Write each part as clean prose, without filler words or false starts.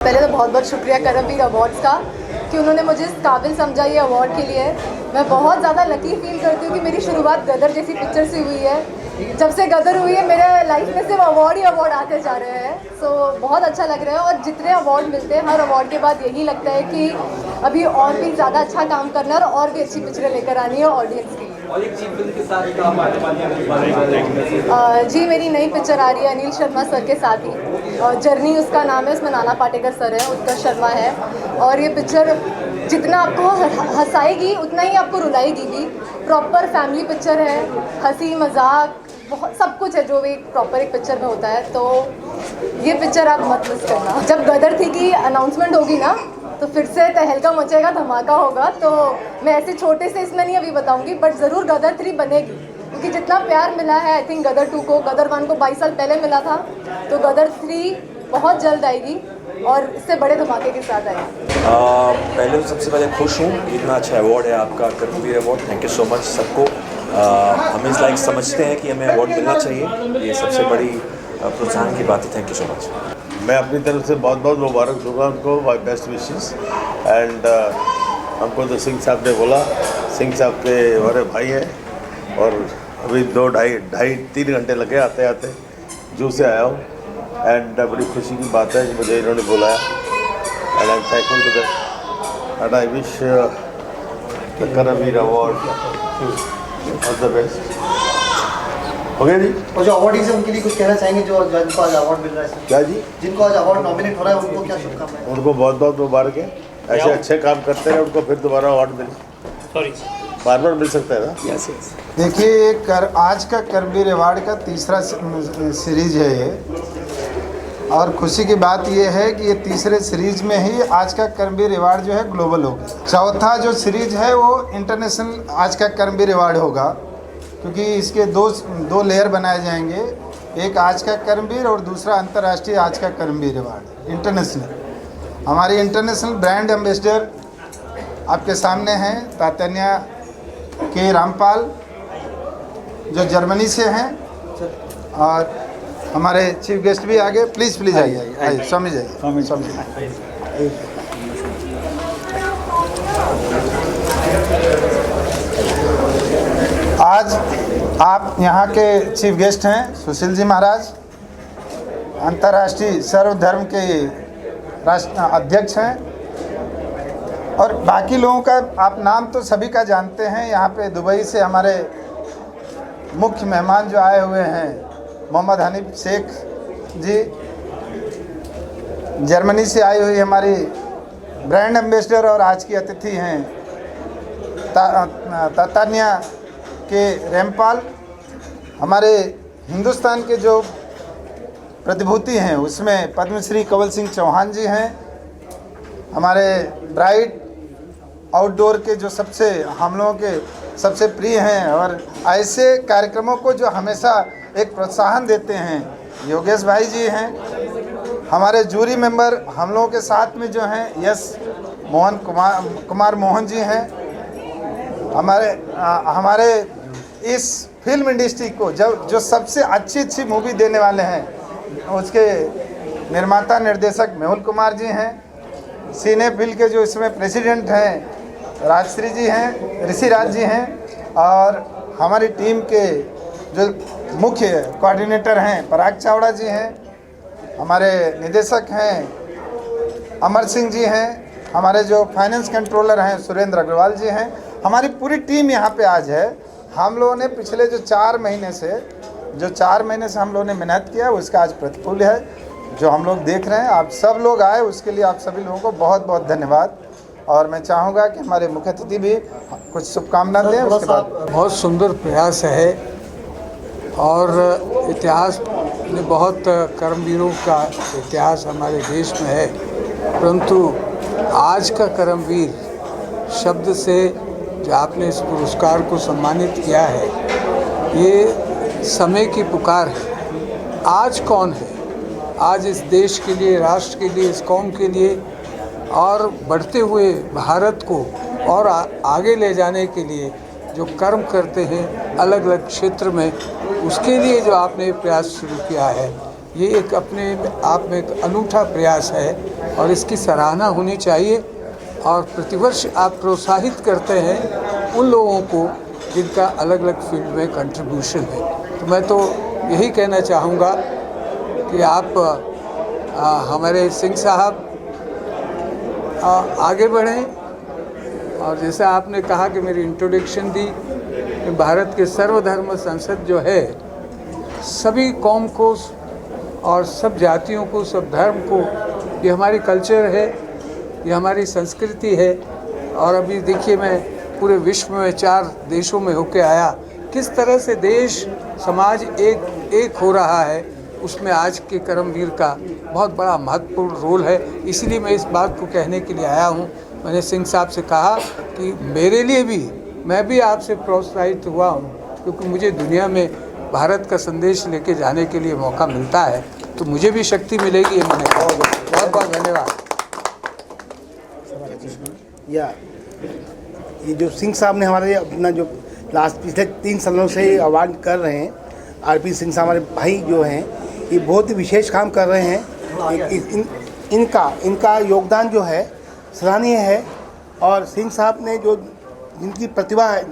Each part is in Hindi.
पहले तो बहुत बहुत शुक्रिया करमवीर अवार्ड्स का कि उन्होंने मुझे इस काबिल समझा ये अवार्ड के लिए। मैं बहुत ज़्यादा लकी फील करती हूँ कि मेरी शुरुआत गदर जैसी पिक्चर से हुई है। जब से गदर हुई है मेरे लाइफ में सिर्फ अवार्ड ही अवार्ड आते जा रहे हैं। सो बहुत अच्छा लग रहा है और जितने अवार्ड मिलते हैं हर अवार्ड के बाद यही लगता है कि अभी और भी ज़्यादा अच्छा काम करना है और भी अच्छी पिक्चरें लेकर आनी है ऑडियंस के लिए। और एक चीफ फिल्म के साथ काम जी मेरी नई पिक्चर आ रही है अनिल शर्मा सर के साथ ही, और जर्नी उसका नाम है, उसमें नाना पाटेकर सर है, उत्कर्ष शर्मा है। और ये पिक्चर जितना आपको हंसाएगी उतना ही आपको रुलाएगी भी। प्रॉपर फैमिली पिक्चर है, हंसी मजाक बहुत सब कुछ है जो एक प्रॉपर एक पिक्चर में होता है। तो ये पिक्चर आप मत मिस करना। जब गदर थी की अनाउंसमेंट होगी ना तो फिर से तहलका मचेगा, धमाका होगा। तो मैं ऐसे छोटे से इसमें नहीं अभी बताऊंगी, बट ज़रूर गदर 3 बनेगी क्योंकि जितना प्यार मिला है आई थिंक गदर 2 को, गदर 1 को 22 साल पहले मिला था, तो गदर 3 बहुत जल्द आएगी और इससे बड़े धमाके के साथ आएगी। पहले तो सबसे पहले खुश हूँ, इतना अच्छा अवार्ड है आपका Karamveer award. Thank you so much सबको। हम इस लाइक समझते हैं कि हमें अवार्ड मिलना चाहिए, ये सबसे बड़ी प्रोत्साहन की बात है। Thank you so much. मैं अपनी तरफ से बहुत बहुत मुबारक दूंगा उनको, माई बेस्ट विशेस। एंड हमको तो सिंह साहब ने बोला, सिंह साहब के हमारे भाई हैं और अभी 2 ढाई 3 घंटे लगे आते आते जू से आया हूँ। एंड बड़ी खुशी की बात है कि मुझे इन्होंने बुलाया and I am thankful to that and I wish the Karamveer award all the best. हो गया जी। और जो अवार्डीज है उनके लिए कुछ कहना चाहेंगे जो जिनको आज अवार्ड मिल रहा है? क्या जी? जिनको आज अवार्ड नॉमिनेट हो रहा है उनको क्या शुभकामनाएं? उनको बहुत बहुत मुबारक है, ऐसे अच्छे काम करते हैं उनको फिर दोबारा अवार्ड मिले, बार बार मिल सकता है ना। देखिए आज का करमवीर अवार्ड का 3रा सीरीज है ये, और खुशी की बात ये है कि ये 3रे सीरीज में ही आज का करमवीर अवार्ड जो है ग्लोबल होगा। 4था जो सीरीज है वो इंटरनेशनल आज का करमवीर अवार्ड होगा, क्योंकि इसके दो लेयर बनाए जाएंगे, एक आज का करमवीर और दूसरा अंतर्राष्ट्रीय आज का करमवीर अवार्ड इंटरनेशनल। हमारी इंटरनेशनल ब्रांड एम्बेसडर आपके सामने हैं तात्यान्या के रामपाल जो जर्मनी से हैं, और हमारे चीफ गेस्ट भी आगे। प्लीज़ आइए स्वामी जाइए स्वामी। आज आप यहाँ के चीफ गेस्ट हैं सुशील जी महाराज, अंतर्राष्ट्रीय सर्वधर्म के राष्ट्र अध्यक्ष हैं, और बाकी लोगों का आप नाम तो सभी का जानते हैं। यहाँ पे दुबई से हमारे मुख्य मेहमान जो आए हुए हैं मोहम्मद हनीफ शेख जी, जर्मनी से आई हुई हमारी ब्रांड एम्बेसडर और आज की अतिथि हैं तात्यान्या के रामपाल। हमारे हिंदुस्तान के जो प्रतिभूति हैं उसमें पद्मश्री कंवल सिंह चौहान जी हैं। हमारे ब्राइट आउटडोर के जो सबसे हम लोगों के सबसे प्रिय हैं और ऐसे कार्यक्रमों को जो हमेशा एक प्रोत्साहन देते हैं योगेश भाई जी हैं। हमारे जूरी मेंबर हम लोगों के साथ में जो हैं यस कुमार मोहन जी हैं। हमारे इस फिल्म इंडस्ट्री को जो सबसे अच्छी मूवी देने वाले हैं उसके निर्माता निर्देशक मेहुल कुमार जी हैं। सिनेफिल के जो इसमें प्रेसिडेंट हैं राजश्री जी हैं, ऋषिराज जी हैं, और हमारी टीम के जो मुख्य कोऑर्डिनेटर हैं पराग चावड़ा जी हैं। हमारे निदेशक हैं अमर सिंह जी हैं। हमारे जो फाइनेंस कंट्रोलर हैं सुरेंद्र अग्रवाल जी हैं। हमारी पूरी टीम यहाँ पे आज है। हम लोगों ने पिछले जो 4 महीने से हम लोगों ने मेहनत किया उसका आज प्रतिफल है जो हम लोग देख रहे हैं। आप सब लोग आए उसके लिए आप सभी लोगों को बहुत बहुत धन्यवाद। और मैं चाहूँगा कि हमारे मुख्य अतिथि भी कुछ शुभकामना दें उसके बाद। बहुत सुंदर प्रयास है और इतिहास में बहुत कर्मवीरों का इतिहास हमारे देश में है, परंतु आज का कर्मवीर शब्द से जो आपने इस पुरस्कार को सम्मानित किया है ये समय की पुकार है। आज कौन है, आज इस देश के लिए, राष्ट्र के लिए, इस कौम के लिए और बढ़ते हुए भारत को और आगे ले जाने के लिए जो कर्म करते हैं अलग अलग क्षेत्र में, उसके लिए जो आपने प्रयास शुरू किया है ये एक अपने आप में एक अनूठा प्रयास है और इसकी सराहना होनी चाहिए। और प्रतिवर्ष आप प्रोत्साहित करते हैं उन लोगों को जिनका अलग अलग फील्ड में कंट्रीब्यूशन है। तो मैं तो यही कहना चाहूँगा कि आप हमारे सिंह साहब आगे बढ़ें। और जैसे आपने कहा कि मेरी इंट्रोडक्शन दी कि भारत के सर्वधर्म संसद जो है सभी कौम को और सब जातियों को, सब धर्म को, ये हमारी कल्चर है, ये हमारी संस्कृति है। और अभी देखिए मैं पूरे विश्व में 4 देशों में होके आया, किस तरह से देश समाज एक हो रहा है, उसमें आज के कर्मवीर का बहुत बड़ा महत्वपूर्ण रोल है। इसलिए मैं इस बात को कहने के लिए आया हूँ। मैंने सिंह साहब से कहा कि मेरे लिए भी, मैं भी आपसे प्रोत्साहित हुआ हूँ, क्योंकि मुझे दुनिया में भारत का संदेश लेके जाने के लिए मौका मिलता है, तो मुझे भी शक्ति मिलेगी। ये मैंने कहा। बहुत बहुत धन्यवाद। ये जो सिंह साहब ने हमारे अपना जो लास्ट पिछले 3 सालों से अवार्ड कर रहे हैं, आरपी सिंह साहब हमारे भाई जो हैं, ये बहुत ही विशेष काम कर रहे हैं। इनका योगदान जो है सराहनीय है। और सिंह साहब ने जो जिनकी प्रतिभा है,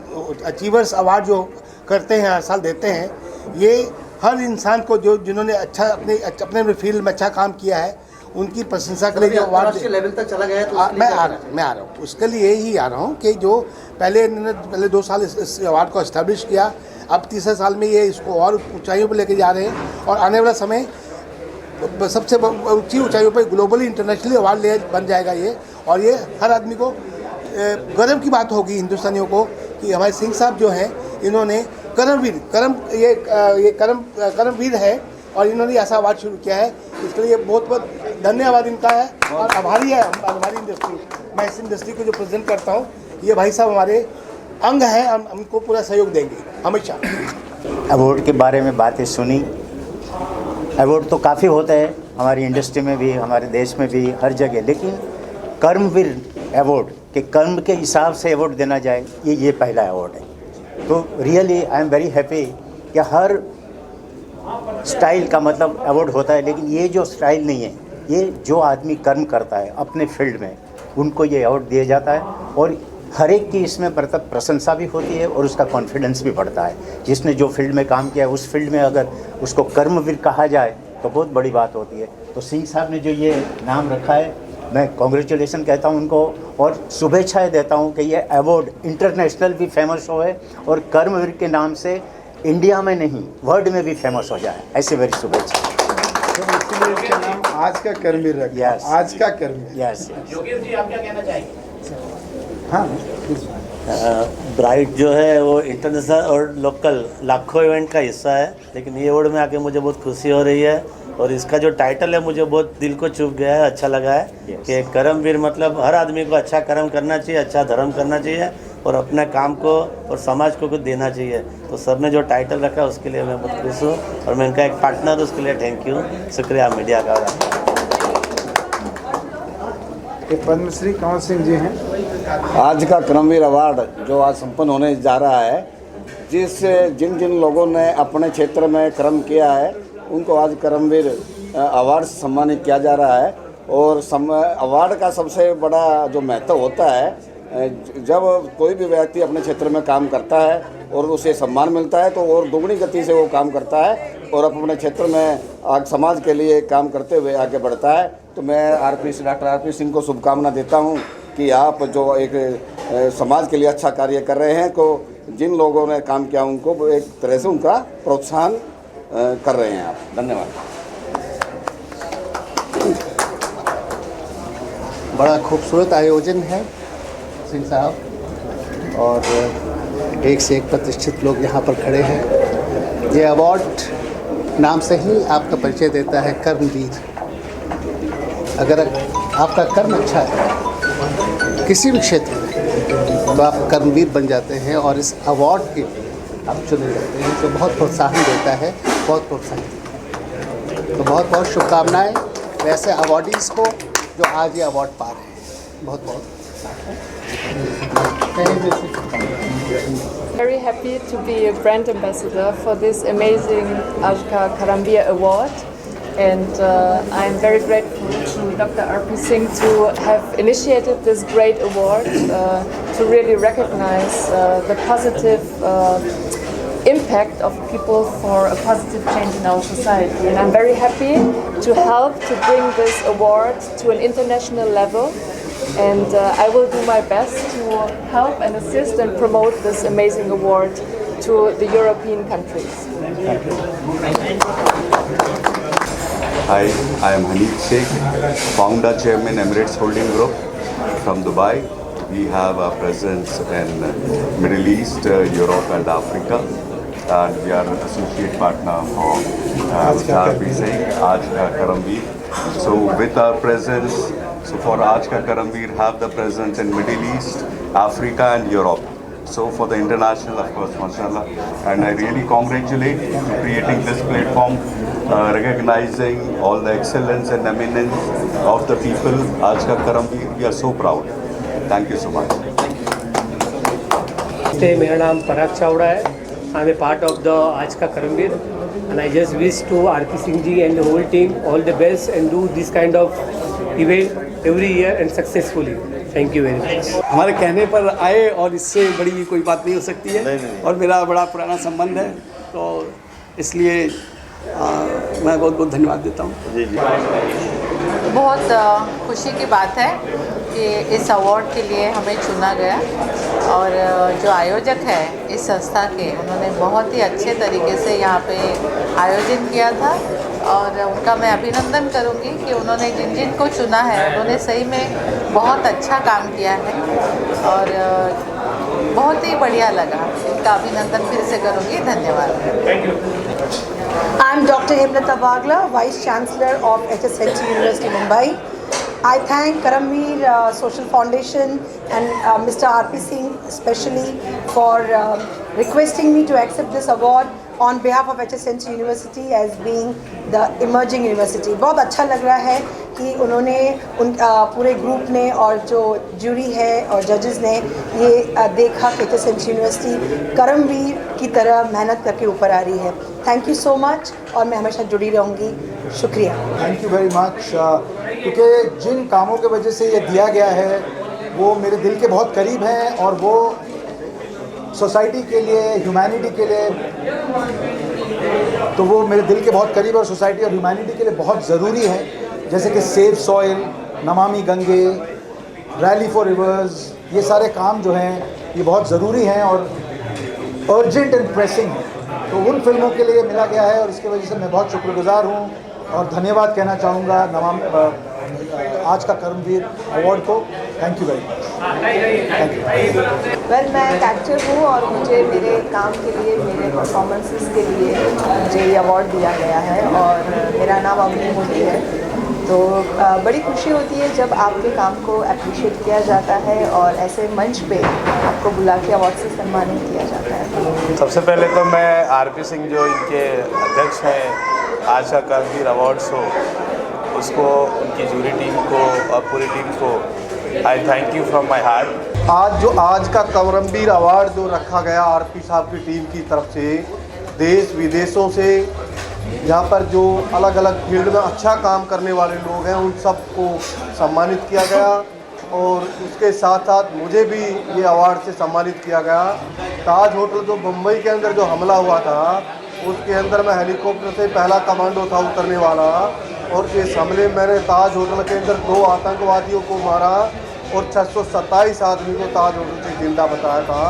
अचीवर्स अवार्ड जो करते हैं, हर साल देते हैं, ये हर इंसान को जो जिन्होंने अच्छा अपने फील्ड में अच्छा काम किया है उनकी प्रशंसा के लिए जो अवार्ड लेवल तक चला गया है। तो मैं आ रहा हूँ उसके लिए ही आ रहा हूँ कि जो पहले 2 साल इस अवार्ड को एस्टैब्लिश किया, अब तीसरे साल में ये इसको और ऊंचाइयों पर लेके जा रहे हैं। और आने वाला समय सबसे ऊंची ऊंचाइयों पर ग्लोबली इंटरनेशनली अवार्ड बन जाएगा ये। और ये हर आदमी को गर्व की बात होगी, हिंदुस्तानियों को, कि हमारे सिंह साहब जो हैं इन्होंने कर्मवीर है और इन्होंने ऐसा अवार्ड शुरू किया है। इसके लिए बहुत बहुत धन्यवाद इनका है और आभारी है हमारी इंडस्ट्री। मैं इस इंडस्ट्री को जो प्रेजेंट करता हूँ, ये भाई साहब हमारे अंग हैं, हम उनको पूरा सहयोग देंगे हमेशा। अवार्ड के बारे में बातें सुनी। अवार्ड तो काफ़ी होते हैं हमारी इंडस्ट्री में भी, हमारे देश में भी, हर जगह, लेकिन कर्मवीर अवार्ड के कर्म के हिसाब से अवार्ड देना जाए, ये पहला अवार्ड है। तो really I am very happy कि हर स्टाइल का मतलब अवार्ड होता है, लेकिन ये जो स्टाइल नहीं है, ये जो आदमी कर्म करता है अपने फील्ड में, उनको ये अवार्ड दिया जाता है। और हर एक की इसमें प्रशंसा भी होती है और उसका कॉन्फिडेंस भी बढ़ता है। जिसने जो फील्ड में काम किया है, उस फील्ड में अगर उसको कर्मवीर कहा जाए तो बहुत बड़ी बात होती है। तो सिंह साहब ने जो ये नाम रखा है, मैं कॉन्ग्रेचुलेसन कहता हूँ उनको और शुभेच्छाएँ देता हूँ कि ये अवार्ड इंटरनेशनल भी फेमस हो है और कर्मवीर के नाम से इंडिया में नहीं, वर्ल्ड में भी फेमस हो जाए, ऐसे मेरी शुभेच्छा। तो इसका नाम आज का कर्मवीर रखा। Yes. आज का कर्मवीर। यस। योगेश जी, आप क्या कहना चाहेंगे? हाँ, ब्राइट जो है वो इंटरनेशनल और लोकल लाखों इवेंट का हिस्सा है, लेकिन ये अवार्ड में आके मुझे बहुत खुशी हो रही है। और इसका जो टाइटल है मुझे बहुत दिल को छू गया है, अच्छा लगा है। कि कर्मवीर मतलब हर आदमी को अच्छा कर्म करना चाहिए, अच्छा धर्म करना चाहिए और अपने काम को और समाज को कुछ देना चाहिए। तो सब ने जो टाइटल रखा है उसके लिए मैं बहुत खुश हूँ और मैं इनका एक पार्टनर, उसके लिए थैंक यू, शुक्रिया मीडिया का। पद्मश्री कंवर सिंह जी हैं। आज का कर्मवीर अवार्ड जो आज संपन्न होने जा रहा है, जिन जिन लोगों ने अपने क्षेत्र में कर्म किया है उनको आज कर्मवीर अवार्ड से सम्मानित किया जा रहा है। और अवार्ड का सबसे बड़ा जो महत्व होता है, जब कोई भी व्यक्ति अपने क्षेत्र में काम करता है और उसे सम्मान मिलता है तो और दोगुनी गति से वो काम करता है और अपने क्षेत्र में समाज के लिए काम करते हुए आगे बढ़ता है। तो मैं डॉक्टर आरपी सिंह को शुभकामना देता हूं कि आप जो एक समाज के लिए अच्छा कार्य कर रहे हैं, तो जिन लोगों ने काम किया उनको एक तरह से उनका प्रोत्साहन कर रहे हैं आप। धन्यवाद। बड़ा खूबसूरत आयोजन है सिंह साहब, और एक से एक प्रतिष्ठित लोग यहाँ पर खड़े हैं। ये अवार्ड नाम से ही आपका परिचय देता है, कर्मवीर। अगर आपका कर्म अच्छा है किसी भी क्षेत्र में तो आप कर्मवीर बन जाते हैं और इस अवार्ड के आप चुने जाते हैं, तो बहुत प्रोत्साहन देता है, बहुत प्रोत्साहित। तो बहुत बहुत शुभकामनाएँ वैसे अवार्डीज़ को जो आज ये अवार्ड पा रहे हैं। बहुत बहुत Very happy to be a brand ambassador for this amazing Ajka Karamveer Award. And I'm very grateful to Dr. R.P. Singh to have initiated this great award to really recognize the positive impact of people for a positive change in our society. And I'm very happy to help to bring this award to an international level. And I will do my best to help and assist and promote this amazing award to the European countries. Hi, I am Hanif Sheikh, founder chairman Emirates Holding Group from Dubai. We have a presence in Middle East, Europe and Africa, and we are an associate partner for R.P. Singh, Aaj Ka Karamveer. So with our presence, so for Aaj Ka Karamveer have the presence in Middle East, Africa and Europe. So for the international, of course, mashallah, and I really congratulate you for creating this platform, recognizing all the excellence and eminence of the people. Aaj Ka Karamveer, we are so proud. Thank you so much. मेरा नाम पराग चावड़ा है. I am a part of the Aaj Ka Karamveer, and I just wish to R.P. Singh ji and the whole team all the best and do this kind of event every year and successfully. Thank you very much. हमारे कहने पर आए और इससे बड़ी कोई बात नहीं हो सकती है. और मेरा बड़ा पुराना संबंध है, तो इसलिए मैं बहुत बहुत धन्यवाद देता हूँ. जी जी. बहुत खुशी की बात है कि इस अवार्ड के लिए हमें चुना गया, और जो आयोजक है इस संस्था के, उन्होंने बहुत ही अच्छे तरीके से यहाँ पे आयोजन किया था, और उनका मैं अभिनंदन करूँगी कि उन्होंने जिन जिन को चुना है उन्होंने सही में बहुत अच्छा काम किया है, और बहुत ही बढ़िया लगा. इनका अभिनंदन फिर से करूँगी. धन्यवाद. Thank you. I'm Dr. Hemlata Bagla, Vice Chancellor of HSNT University, Mumbai. I thank Karamveer Social Foundation and Mr. R.P. Singh especially for requesting me to accept this award on behalf of HSNT University as being the emerging university. बहुत अच्छा लग रहा है कि उन्होंने पूरे ग्रुप ने और जो जूरी है और जजेस ने ये देखा कि HSNT यूनिवर्सिटी करमवीर की तरह मेहनत करके ऊपर आ रही है. थैंक यू सो मच, और मैं हमेशा जुड़ी रहूँगी. शुक्रिया. Thank you very much. क्योंकि जिन कामों की वजह से ये दिया गया है वो मेरे दिल के बहुत करीब हैं, और वो सोसाइटी के लिए, ह्यूमैनिटी के लिए, तो वो मेरे दिल के बहुत करीब और सोसाइटी और ह्यूमैनिटी के लिए बहुत ज़रूरी है. जैसे कि save soil, Namami Gange, rally for reverse, ये सारे काम जो हैं ये बहुत ज़रूरी हैं और अर्जेंट एंड प्रेसिंग है. तो उन फिल्मों के लिए मिला गया है, और इसकी वजह से मैं बहुत शुक्रगुजार हूँ और धन्यवाद कहना चाहूँगा आज का करमवीर अवार्ड को. Thank you very much. Thank you. Well, मैं एक एक्टर हूँ और मुझे मेरे काम के लिए, मेरे परफॉर्मेंसेस के लिए मुझे ये अवार्ड दिया गया है, और मेरा नाम अवनी मोदी है. तो बड़ी खुशी होती है जब आपके काम को अप्रिशिएट किया जाता है और ऐसे मंच पे आपको बुला के अवार्ड से सम्मानित किया जाता है. सबसे पहले तो मैं R.P. सिंह जो इनके अध्यक्ष हैं आज का करमवीर अवार्ड्स हो, उसको, उनकी जूरी टीम को और पूरी टीम को आई thank you from my heart. आज का करमवीर अवार्ड जो रखा गया R.P. साहब की टीम की तरफ से, देश विदेशों से यहाँ पर जो अलग अलग फील्ड में अच्छा काम करने वाले लोग हैं उन सब को सम्मानित किया गया, और उसके साथ साथ मुझे भी ये अवार्ड से सम्मानित किया गया. ताज होटल जो मुंबई के अंदर जो हमला हुआ था, उसके अंदर मैं हेलीकॉप्टर से पहला कमांडो था उतरने वाला, और इस हमले में मैंने ताज होटल के अंदर 2 आतंकवादियों को मारा और 627 आदमी को ताज होटल से जिंदा बताया था.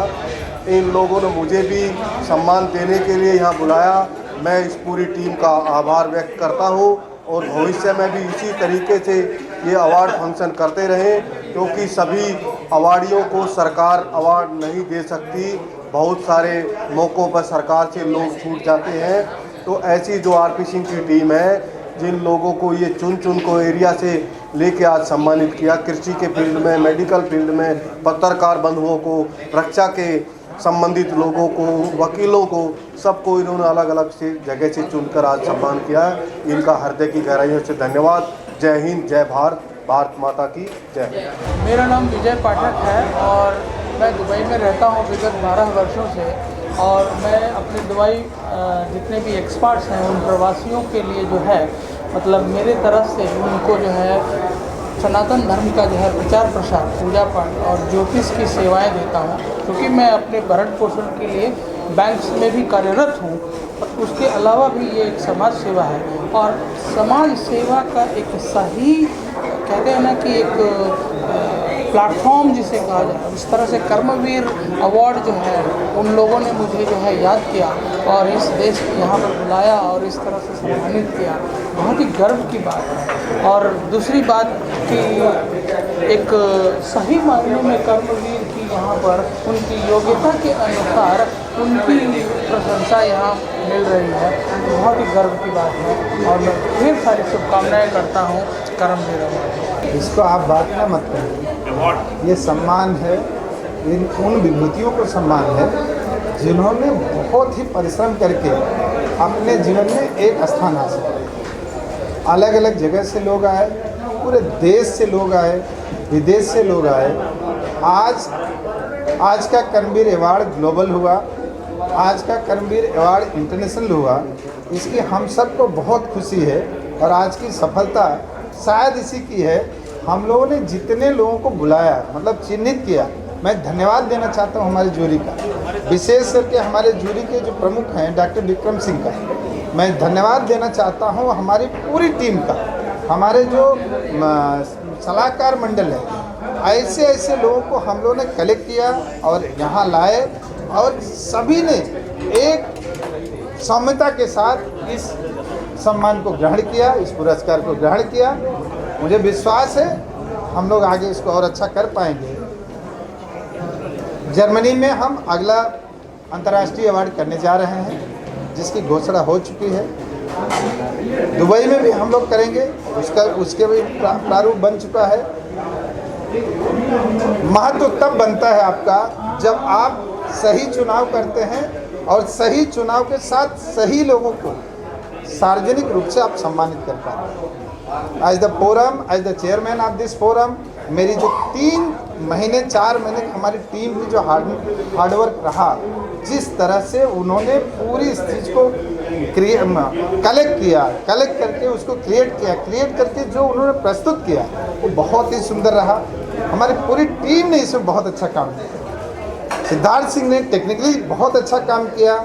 इन लोगों ने मुझे भी सम्मान देने के लिए यहाँ बुलाया. मैं इस पूरी टीम का आभार व्यक्त करता हूँ, और भविष्य में भी इसी तरीके से ये अवार्ड फंक्शन करते रहें, क्योंकि सभी अवार्डियों को सरकार अवार्ड नहीं दे सकती. बहुत सारे मौक़ों पर सरकार से लोग छूट जाते हैं. तो ऐसी जो R.P. सिंह की टीम है, जिन लोगों को ये चुन को एरिया से लेके आज सम्मानित किया, कृषि के फील्ड में, मेडिकल फील्ड में, पत्रकार बंधुओं को, रक्षा के संबंधित लोगों को, वकीलों को, सबको इन्होंने अलग अलग से जगह से चुनकर आज सम्मान किया है. इनका हृदय की गहराइयों से धन्यवाद. जय हिंद, जय भारत, भारत माता की जय. मेरा नाम विजय पाठक है और मैं दुबई में रहता हूँ विगत 12 वर्षों से, और मैं अपने दुबई जितने भी एक्सपर्ट्स हैं उन प्रवासियों के लिए जो है मतलब मेरे तरफ से उनको जो है सनातन धर्म का जो है प्रचार प्रसार, पूजा पाठ और ज्योतिष की सेवाएं देता हूँ, क्योंकि मैं अपने भरण पोषण के लिए बैंक में भी कार्यरत हूँ। और उसके अलावा भी ये एक समाज सेवा है, और समाज सेवा का एक सही कहते हैं ना कि एक प्लेटफॉर्म जिसे कहा जाए, इस तरह से कर्मवीर अवार्ड जो है उन लोगों ने मुझे जो है याद किया और इस देश यहाँ पर बुलाया और इस तरह से सम्मानित किया, बहुत ही गर्व की बात है। और दूसरी बात कि एक सही मायने में कर्मवीर की यहाँ पर उनकी योग्यता के अनुसार उनकी प्रशंसा यहाँ मिल रही है, बहुत ही गर्व की बात है। और मैं ढेर सारी शुभकामनाएँ करता हूँ कर्मवीर अवार्ड। इसको आप बात ना मत करें, ये सम्मान है, इन उन विभूतियों को सम्मान है जिन्होंने बहुत ही परिश्रम करके अपने जीवन में एक स्थान हासिल किया। अलग अलग जगह से लोग आए, पूरे देश से लोग आए, विदेश से लोग आए। आज का कर्मवीर अवार्ड ग्लोबल हुआ, आज का कर्मवीर अवार्ड इंटरनेशनल हुआ, इसकी हम सबको बहुत खुशी है। और आज की सफलता शायद इसी की है, हम लोगों ने जितने लोगों को बुलाया, मतलब चिन्हित किया। मैं धन्यवाद देना चाहता हूँ हमारे जूरी का, विशेष करके हमारे जूरी के जो प्रमुख हैं डॉक्टर विक्रम सिंह का मैं धन्यवाद देना चाहता हूँ। हमारी पूरी टीम का, हमारे जो सलाहकार मंडल है, ऐसे ऐसे लोगों को हम लोगों ने कलेक्ट किया और यहाँ लाए, और सभी ने एक सौम्यता के साथ इस सम्मान को ग्रहण किया, इस पुरस्कार को ग्रहण किया। मुझे विश्वास है हम लोग आगे इसको और अच्छा कर पाएंगे। जर्मनी में हम अगला अंतर्राष्ट्रीय अवार्ड करने जा रहे हैं, जिसकी घोषणा हो चुकी है। दुबई में भी हम लोग करेंगे, उसके भी प्रारूप बन चुका है। महत्व तब बनता है आपका जब आप सही चुनाव करते हैं और सही चुनाव के साथ सही लोगों को सार्वजनिक रूप से आप सम्मानित कर पाते हैं। As the forum, as the chairman of this forum, मेरी जो 4 महीने हमारी टीम की जो हार्डवर्क रहा, जिस तरह से उन्होंने पूरी इस चीज़ को कलेक्ट करके उसको क्रिएट करके जो उन्होंने प्रस्तुत किया वो बहुत ही सुंदर रहा। हमारी पूरी टीम ने इसमें बहुत अच्छा काम किया। सिद्धार्थ सिंह ने टेक्निकली बहुत अच्छा काम किया,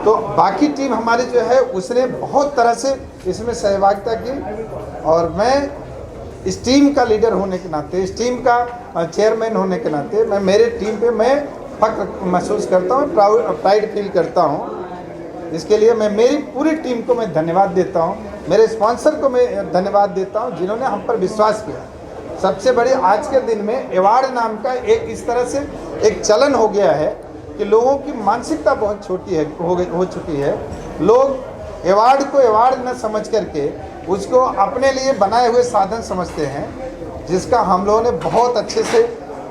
तो बाकी टीम हमारी जो है उसने बहुत तरह से इसमें सहभागिता की। और मैं इस टीम का लीडर होने के नाते, इस टीम का चेयरमैन होने के नाते मैं मेरे टीम पे मैं फख्र महसूस करता हूँ, प्राइड फील करता हूँ। इसके लिए मैं मेरी पूरी टीम को मैं धन्यवाद देता हूँ, मेरे स्पॉन्सर को मैं धन्यवाद देता हूँ जिन्होंने हम पर विश्वास किया। सबसे बड़ी आज के दिन में अवार्ड नाम का एक इस तरह से एक चलन हो गया है कि लोगों की मानसिकता बहुत छोटी है हो चुकी है। लोग अवार्ड को अवार्ड न समझ करके उसको अपने लिए बनाए हुए साधन समझते हैं, जिसका हम लोगों ने बहुत अच्छे से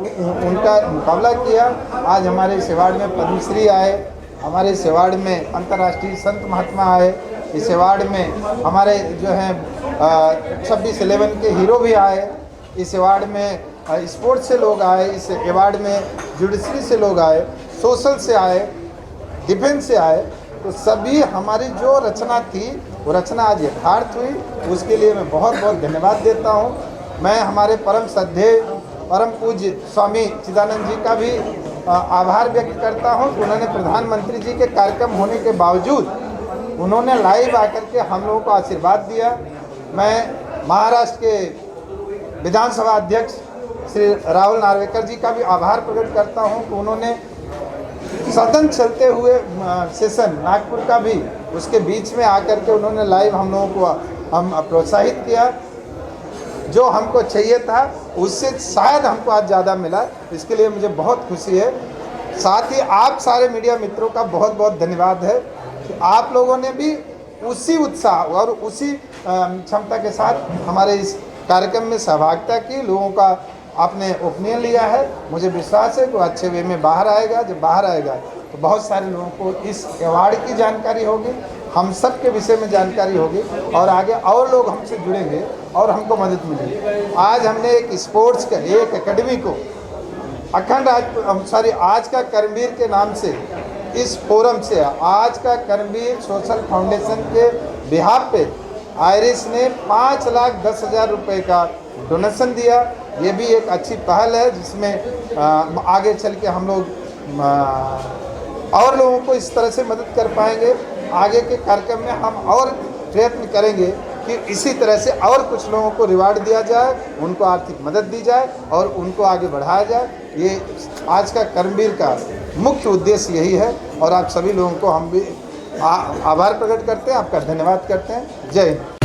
उनका मुकाबला किया। आज हमारे इस अवार्ड में पद्मश्री आए, हमारे इस अवार्ड में अंतर्राष्ट्रीय संत महात्मा आए, इस अवार्ड में हमारे जो हैं 26/11 के हीरो भी आए, इस अवार्ड में स्पोर्ट्स से लोग आए, इस अवार्ड में जुडिशरी से लोग आए, सोशल से आए, डिफेंस से आए। तो सभी हमारी जो रचना थी वो रचना आज यथार्थ हुई, उसके लिए मैं बहुत बहुत धन्यवाद देता हूँ। मैं हमारे परम श्रद्धेय परम पूज्य स्वामी चिदानंद जी का भी आभार व्यक्त करता हूँ कि उन्होंने प्रधानमंत्री जी के कार्यक्रम होने के बावजूद उन्होंने लाइव आकर के हम लोगों को आशीर्वाद दिया। मैं महाराष्ट्र के विधानसभा अध्यक्ष श्री राहुल नार्वेकर जी का भी आभार प्रकट करता हूँ कि उन्होंने सदन चलते हुए सेशन नागपुर का भी उसके बीच में आकर के उन्होंने लाइव हम लोगों को हम प्रोत्साहित किया। जो हमको चाहिए था उससे शायद हमको आज ज़्यादा मिला, इसके लिए मुझे बहुत खुशी है। साथ ही आप सारे मीडिया मित्रों का बहुत बहुत धन्यवाद है कि आप लोगों ने भी उसी उत्साह और उसी क्षमता के साथ हमारे इस कार्यक्रम में सहभागिता की, लोगों का आपने ओपिनियन लिया है। मुझे विश्वास है कि वो अच्छे वे में बाहर आएगा। जब बाहर आएगा तो बहुत सारे लोगों को इस अवार्ड की जानकारी होगी, हम सब के विषय में जानकारी होगी और आगे और लोग हमसे जुड़ेंगे और हमको मदद मिलेगी। आज हमने एक स्पोर्ट्स का एक एकेडमी को आज का कर्मवीर के नाम से इस फोरम से आज का कर्मवीर सोशल फाउंडेशन के बिहाफ पे आयरिस ने 5,10,000 रुपये का डोनेशन दिया। ये भी एक अच्छी पहल है जिसमें आगे चल के हम लोग और लोगों को इस तरह से मदद कर पाएंगे। आगे के कार्यक्रम में हम और प्रयत्न करेंगे कि इसी तरह से और कुछ लोगों को रिवार्ड दिया जाए, उनको आर्थिक मदद दी जाए और उनको आगे बढ़ाया जाए। ये आज का कर्मवीर का मुख्य उद्देश्य यही है और आप सभी लोगों को हम भी आभार प्रकट करते हैं, आपका धन्यवाद करते हैं। जय हिंद।